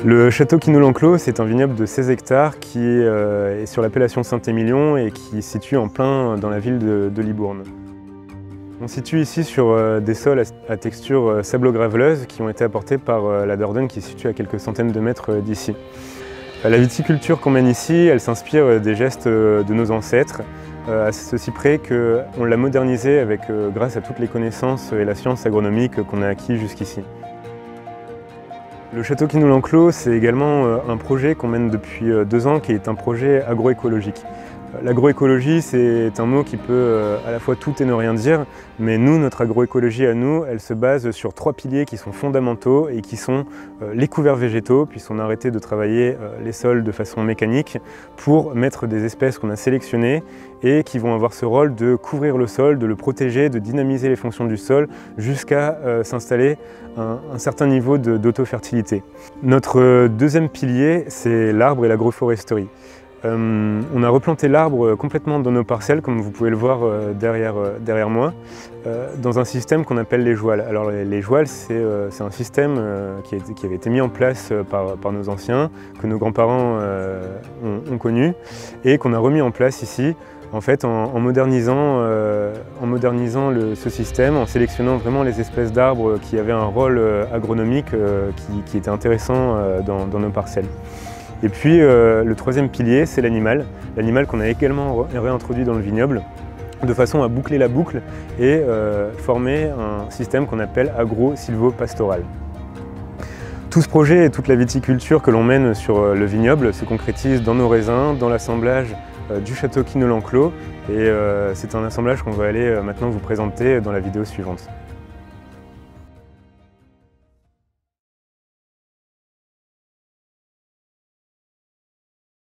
Le château Quinault-l'Enclos, c'est un vignoble de 16 hectares qui est sur l'appellation Saint-Émilion et qui se situe en plein dans la ville de Libourne. On se situe ici sur des sols à texture sablo-graveleuse qui ont été apportés par la Dordogne qui se situe à quelques centaines de mètres d'ici. La viticulture qu'on mène ici, elle s'inspire des gestes de nos ancêtres, à ceci près qu'on l'a modernisée grâce à toutes les connaissances et la science agronomique qu'on a acquis jusqu'ici. Le château Quinault-l'Enclos, c'est également un projet qu'on mène depuis 2 ans qui est un projet agroécologique. L'agroécologie, c'est un mot qui peut à la fois tout et ne rien dire, mais nous, notre agroécologie à nous, elle se base sur 3 piliers qui sont fondamentaux et qui sont les couverts végétaux, puisqu'on a arrêté de travailler les sols de façon mécanique pour mettre des espèces qu'on a sélectionnées et qui vont avoir ce rôle de couvrir le sol, de le protéger, de dynamiser les fonctions du sol jusqu'à s'installer un certain niveau d'autofertilité. Notre deuxième pilier, c'est l'arbre et l'agroforesterie. On a replanté l'arbre complètement dans nos parcelles, comme vous pouvez le voir derrière moi, dans un système qu'on appelle les jouales. Alors les jouales, c'est un système qui avait été mis en place par nos anciens, que nos grands-parents ont connu, et qu'on a remis en place ici, en fait, en modernisant ce système, en sélectionnant vraiment les espèces d'arbres qui avaient un rôle agronomique qui était intéressant dans nos parcelles. Et puis le troisième pilier, c'est l'animal qu'on a également réintroduit dans le vignoble, de façon à boucler la boucle et former un système qu'on appelle agro-sylvo-pastoral. Tout ce projet et toute la viticulture que l'on mène sur le vignoble se concrétise dans nos raisins, dans l'assemblage du château Quinault-l'Enclos, et c'est un assemblage qu'on va aller maintenant vous présenter dans la vidéo suivante.